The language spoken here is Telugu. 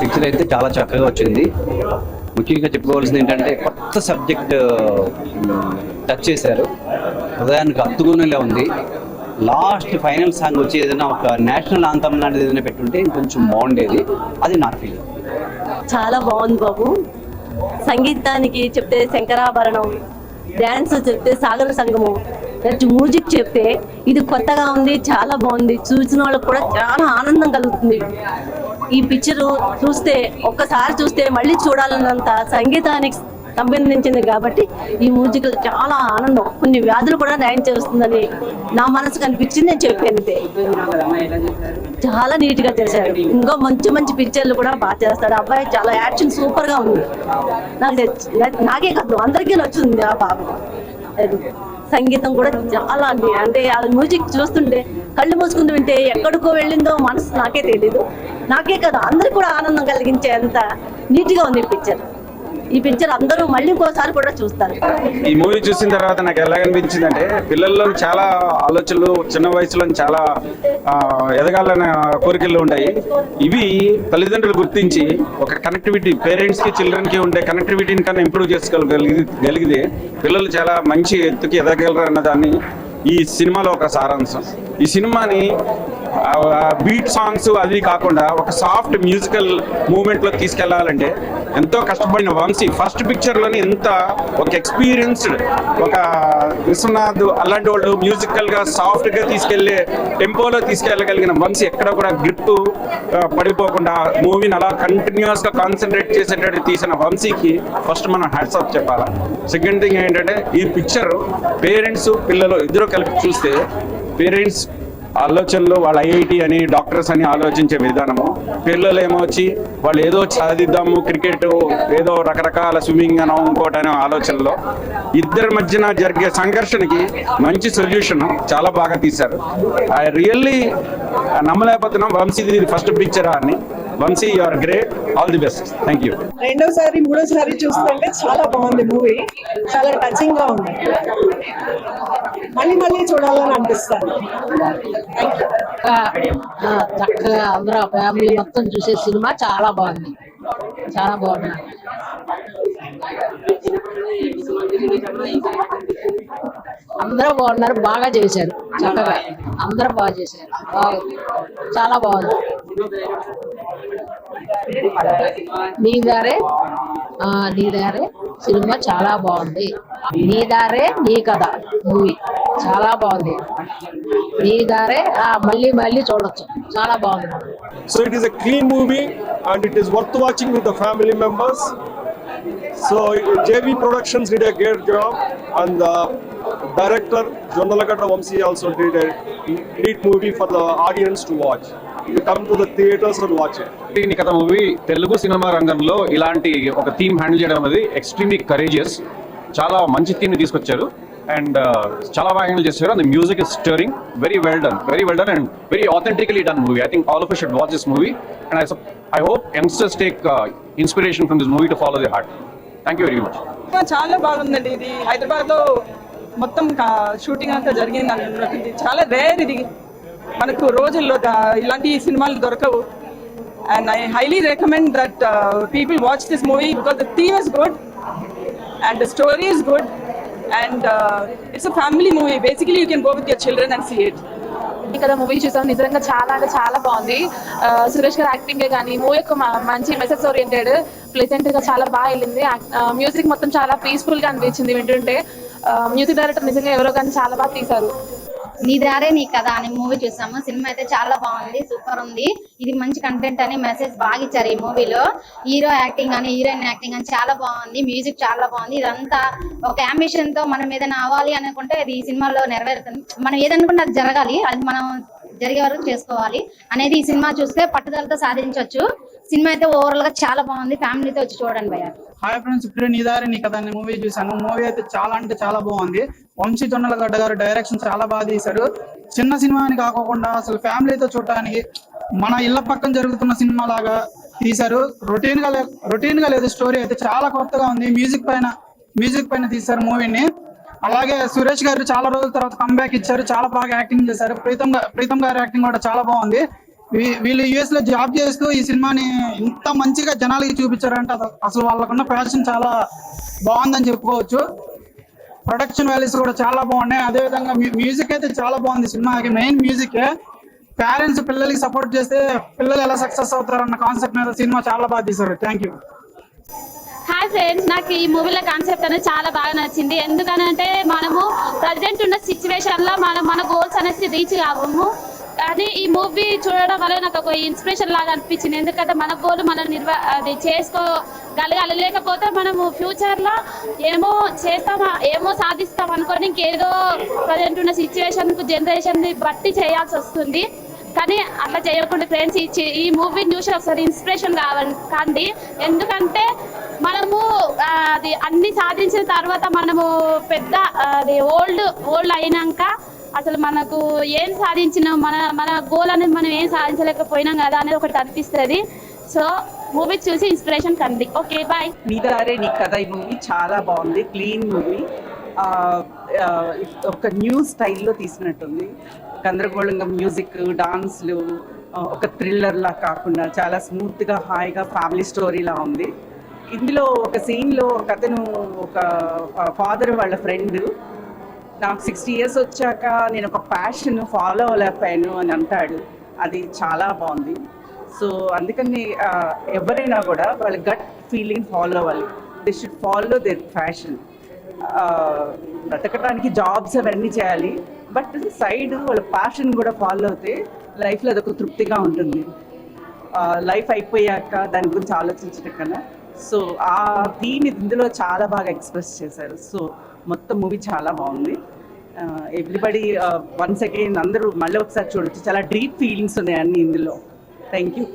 పిక్చర్ అయితే చాలా చక్కగా వచ్చింది. ముఖ్యంగా చెప్పుకోవాల్సింది ఏంటంటే కొత్త సబ్జెక్ట్ టచ్ చేశారు, హృదయానికి హత్తుకునేలా ఉంది. లాస్ట్ ఫైనల్ సాంగ్ వచ్చి ఏదైనా ఒక నేషనల్ ఆంథమ్ లాంటిది ఏదైనా పెట్టుంటే కొంచెం బాగుండేది. అది నా ఫీల్. చాలా బాగుంది బాబు. సంగీతానికి చెప్తే శంకరాభరణం, డ్యాన్స్ చెప్తే సాగర సంగమం, మ్యూజిక్ చెప్తే ఇది కొత్తగా ఉంది, చాలా బాగుంది. చూసిన వాళ్ళకి కూడా చాలా ఆనందం కలుగుతుంది. ఈ పిక్చర్ చూస్తే ఒక్కసారి చూస్తే మళ్ళీ చూడాలన్నంత సంగీతానికి సంబంధించింది కాబట్టి ఈ మ్యూజిక్ చాలా ఆనందం. కొన్ని వ్యాధులు కూడా నయం చేస్తుందని నా మనసుకు అనిపించింది, నేను చెప్పాను. చాలా నీట్ గా చేశాడు. ఇంకా మంచి మంచి పిక్చర్లు కూడా బాగా చేస్తాడు అబ్బాయి. చాలా యాక్షన్ సూపర్ గా ఉంది. నాకే కాదు అందరికీ నచ్చుతుంది ఆ బాబు. సంగీతం కూడా చాలా అంటే ఆ మ్యూజిక్ చూస్తుంటే కళ్ళు మూసుకుంటూ వింటే ఎక్కడికో వెళ్ళిందో మనసు నాకే తెలీదు. నాకే కాదు అందరికి కూడా ఆనందం కలిగించేంత నీట్ గా ఉంది పిక్చర్. ఈ పిక్చర్ అందరూ మళ్ళీ ఇంకోసారి కూడా చూస్తారు. ఈ మూవీ చూసిన తర్వాత నాకు ఎలా అనిపించింది అంటే, పిల్లల్లో చాలా ఆలోచనలు చిన్న వయసులో చాలా ఎదగాలన్న కోరికలు ఉంటాయి. ఇవి తల్లిదండ్రులు గుర్తించి ఒక కనెక్టివిటీ, పేరెంట్స్ కి చిల్డ్రన్ కి ఉండే కనెక్టివిటీని కన్నా ఇంప్రూవ్ చేసుకోగలిగితే పిల్లలు చాలా మంచి ఎత్తుకి ఎదగలరు అన్నదాన్ని ఈ సినిమాలో ఒక సారాంశం. ఈ సినిమాని బీట్ సాంగ్స్ అవి కాకుండా ఒక సాఫ్ట్ మ్యూజికల్ మూవ్మెంట్ లో తీసుకెళ్లాలంటే ఎంతో కష్టపడిన వంశీ ఫస్ట్ పిక్చర్ లోని ఎంత ఒక ఎక్స్పీరియన్స్డ్ ఒక విశ్వనాథ్ అలాంటి వాళ్ళు మ్యూజికల్ గా సాఫ్ట్ గా తీసుకెళ్లే టెంపోలో తీసుకెళ్లగలిగిన వంశీ ఎక్కడ కూడా గ్రిప్ పడిపోకుండా మూవీని అలా కంటిన్యూస్ గా కాన్సన్ట్రేట్ చేసేటట్టు తీసిన వంశీకి ఫస్ట్ మనం హ్యాట్స్ ఆఫ్ చెప్పాలి. సెకండ్ థింగ్ ఏంటంటే, ఈ పిక్చర్ పేరెంట్స్ పిల్లలు ఇద్దరు కలిపి చూస్తే పేరెంట్స్ ఆలోచనలు వాళ్ళ ఐఐటి అని డాక్టర్స్ అని ఆలోచించే విధానము, పిల్లలు ఏమో వచ్చి వాళ్ళు ఏదో చదిద్దాము క్రికెట్ ఏదో రకరకాల స్విమ్మింగ్ అనో ఇంకోటనో ఆలోచనలో ఇద్దరి మధ్యన జరిగే సంఘర్షణకి మంచి సొల్యూషన్ చాలా బాగా తీశారు. ఐ రియల్లీ నమ్మలేకపోతున్నాం వంశీ ఫస్ట్ పిక్చర్ అని. Vamshi you are great, all the best, thank you. రెండోసారి మూడోసారి చూస్తుంటే చాలా బాగుంది మూవీ, చాలా టచింగ్ గా ఉంది. మళ్ళీ మళ్ళీ చూడాలని అనిపిస్తుంది. చక్కగా అందరూ ఫ్యామిలీ మొత్తం చూసే సినిమా చాలా బాగుంది, చాలా బాగుంది. అందరూ బాగున్నారు, బాగా చేశారు, చక్కగా అందరూ బాగా చేశారు, బాగుంది, చాలా బాగుంది. నీదారే సినిమా చాలా బాగుంది. నీదారే నీ కథ మూవీ చాలా బాగుంది. నీదారే మళ్ళీ మళ్ళీ చూడొచ్చు, చాలా బాగుంది. So it is a clean movie and it is worth watching with the family members. So JV Productions did a great job and the director Jonnalagada Vamsi also did a neat movie for the audience to watch. You come to the theaters and watch it. ఈ కథ మూవీ తెలుగు సినిమా రంగంలో ఇలాంటి ఒక థీమ్ హ్యాండిల్ చేయడం అనేది ఎక్స్ట్రీమ్లీ కరేజియస్. చాలా మంచి థీమ్ ని తీసుకొచ్చారు అండ్ చాలా బాగా హ్యాండిల్ చేశారు. And music is stirring, very well done and very authentically done movie. I think all of us should watch this movie and I hope youngsters take inspiration from this movie to follow their heart. Thank you very much. చాలా బాగుందండి. ఇది హైదరాబాద్ లో మొత్తం షూటింగ్ అంతా జరిగింది అనుకుంటుంది. చాలా రేర్ ఇది, మనకు రోజుల్లో ఇలాంటి సినిమాలు దొరకవు. And I highly recommend that people watch this movie because the theme is good and the story is good and it's a family movie. Basically you can go with your children and see it. కదా మూవీ చూసాం, నిజంగా చాలా అంటే చాలా బాగుంది. సురేష్ గారి యాక్టింగ్ కానీ మూవీ యొక్క మంచి మెసేజ్ ఓరియంటెడ్, ప్లెజెంట్ గా చాలా బాగా వెళ్ళింది. మ్యూజిక్ మొత్తం చాలా పీస్ఫుల్ గా అనిపించింది వింటుంటే. మ్యూజిక్ డైరెక్టర్ నిజంగా ఎవరో కానీ చాలా బాగా తీశారు. నీదారే నీ కదా అనే మూవీ చూసాము. సినిమా అయితే చాలా బాగుంది, సూపర్ ఉంది. ఇది మంచి కంటెంట్ అని మెసేజ్ బాగా ఇచ్చారు ఈ మూవీలో. హీరో యాక్టింగ్ అని హీరోయిన్ యాక్టింగ్ అని చాలా బాగుంది. మ్యూజిక్ చాలా బాగుంది. ఇదంతా ఒక అంబిషన్ తో మనం ఏదైనా అవ్వాలి అనుకుంటే అది ఈ సినిమాలో నెరవేరుతుంది. మనం ఏదనుకుంటే అది జరగాలి, అది మనం జరిగే వరకు చేసుకోవాలి అనేది ఈ సినిమా చూస్తే పట్టుదలతో సాధించవచ్చు. సినిమా అయితే ఓవరాల్ గా చాలా బాగుంది. ఫ్యామిలీతో వచ్చి చూడండి భయ్యా. హాయ్ ఫ్రెండ్స్, ఇప్పుడే నీదారే నీ కథ అనే మూవీ చూసాను. మూవీ అయితే చాలా అంటే చాలా బాగుంది. వంశీ జొన్నలగడ్డ గారు డైరెక్షన్ చాలా బాగా తీశారు. చిన్న సినిమా అని కాకుండా అసలు ఫ్యామిలీతో చూడటానికి మన ఇళ్ల పక్కన జరుగుతున్న సినిమా లాగా తీశారు. రొటీన్ గా లేదు, స్టోరీ అయితే చాలా కొత్తగా ఉంది. మ్యూజిక్ పైన తీశారు మూవీని. అలాగే సురేష్ గారు చాలా రోజుల తర్వాత కంబ్యాక్ ఇచ్చారు, చాలా బాగా యాక్టింగ్ చేశారు. ప్రీతం గారి యాక్టింగ్ కూడా చాలా బాగుంది. వీళ్ళు యుఎస్ లో జాబ్ చేస్తూ ఈ సినిమాని ఇంత మంచిగా జనాలకి చూపించారంటే అసలు వాళ్ళకున్న ప్యాషన్ చాలా బాగుందని చెప్పుకోవచ్చు. ప్రొడక్షన్ వాల్యూస్ కూడా చాలా బాగున్నాయి. అదేవిధంగా మ్యూజిక్ అయితే చాలా బాగుంది. సినిమాకి మెయిన్ మ్యూజిక్. పేరెంట్స్ పిల్లలకి సపోర్ట్ చేస్తే పిల్లలు ఎలా సక్సెస్ అవుతారన్న కాన్సెప్ట్ మీద సినిమా చాలా బాగా తీశారు. Thank you. హాయ్ ఫ్రెండ్స్, నాకు ఈ మూవీలో కాన్సెప్ట్ అనేది చాలా బాగా నచ్చింది. ఎందుకనంటే మనము ప్రజెంట్ ఉన్న సిచ్యువేషన్లో మన గోల్స్ అనేది రీచ్ కావము. కానీ ఈ మూవీ చూడడం వల్ల నాకు ఒక ఇన్స్పిరేషన్ లాగా అనిపించింది. ఎందుకంటే మన గోల్ మనం అది చేసుకోగలగాలి. లేకపోతే మనము ఫ్యూచర్లో ఏమో చేస్తామా ఏమో సాధిస్తాం అనుకొని ఇంకేదో ప్రజెంట్ ఉన్న సిచ్యువేషన్కు జనరేషన్ని బట్టి చేయాల్సి వస్తుంది. కానీ అట్లా చేయకుండా ఫ్రెండ్స్ ఈ మూవీ చూసి ఒకసారి ఇన్స్పిరేషన్ కాండి. ఎందుకంటే మనము అది అన్ని సాధించిన తర్వాత మనము పెద్ద అది ఓల్డ్ అయినాక అసలు మనకు ఏం సాధించినాం, మన గోల్ అనేది మనం ఏం సాధించలేకపోయినాం కదా అనేది ఒకటి అనిపిస్తుంది. సో మూవీ చూసి ఇన్స్పిరేషన్ కండి. Okay, bye. నీదారే నీ కథ ఈ మూవీ చాలా బాగుంది. క్లీన్ మూవీ, ఒక న్యూ స్టైల్లో తీసినట్టుంది. గందరగోళంగా మ్యూజిక్, డాన్స్లు, ఒక థ్రిల్లర్లా కాకుండా చాలా స్మూత్గా హాయిగా ఫ్యామిలీ స్టోరీలా ఉంది. ఇందులో ఒక సీన్లో ఒక అతను ఒక ఫాదర్ వాళ్ళ ఫ్రెండ్ నాకు 60 years వచ్చాక నేను ఒక ప్యాషన్ ఫాలో అవ్వలేకపోయాను అని అంటాడు. అది చాలా బాగుంది. సో అందుకని ఎవరైనా కూడా వాళ్ళ గట్ ఫీలింగ్ ఫాలో అవ్వాలి. They should follow their passion. బ్రతకడానికి జాబ్స్ అవన్నీ చేయాలి, బట్ సైడ్ వాళ్ళ ప్యాషన్ కూడా ఫాలో అవుతే లైఫ్లో అదొక తృప్తిగా ఉంటుంది. లైఫ్ అయిపోయాక దాని గురించి ఆలోచించడం కన్నా. సో ఆ థీమ్ ఇందులో చాలా బాగా ఎక్స్ప్రెస్ చేశారు. సో మొత్తం మూవీ చాలా బాగుంది. ఎవ్రీబడి వన్స్ అగైన్ అందరూ మళ్ళీ ఒకసారి చూడొచ్చు. చాలా డీప్ ఫీలింగ్స్ ఉన్నాయి అన్ని ఇందులో. Thank you.